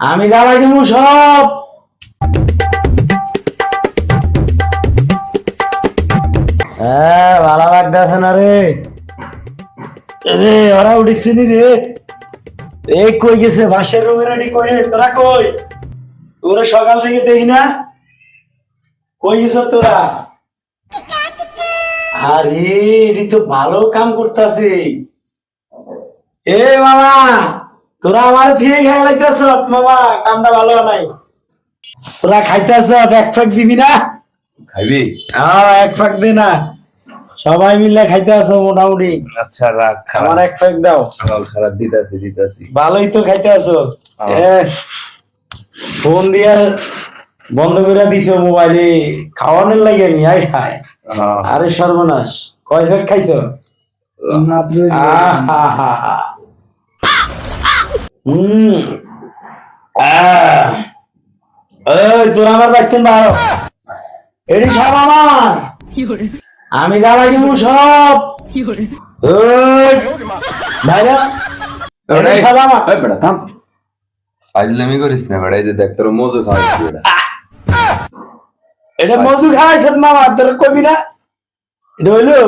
আমি জ্বালাই দিব সব। ভালো লাগতেছে না রে। ওরা উঠেছে নি রে। এই কই গেছে বাসের রুমে রেডি কই রে? তোরা কই? তোরা সকাল থেকে দেখি না, কই গেছ তোরা? আরে এটি তো ভালো কাম করতেছে। এ মামা, তোরা আমার দিয়ে খেয়ে লাগতেছ মামা, কামটা ভালো নাই। তোরা খাইতেছ, এক ফাঁক দিবি না? খাইবি? হ্যাঁ, এক ফাঁক দে না, সবাই মিলে খাইতে আছো মোটামুটি। আচ্ছা রাখ, আমার এক ফাঁক দাও। খারাপ দিতাছি। ভালোই তো খাইতে আছো। ফোন দিয়া বন্ধ করে দিছো মোবাইলে, খাওয়ানোর লাগে নি। আয় হায়, আরে সর্বনাশ। কয় ফাঁক খাইছো? তোর আমার বাইতেন বারো, এটি সব আমার। আমি জ্বালাই দিব সব। ভাইরা সব আমার। বেটা থাম, ফাজলামি করিস না বেটা। এই যে দেখ তোর মজু খাওয়াইছি বেটা। এটা মজু খাওয়াইছ মামা, তোর কবি না? এটা হইলো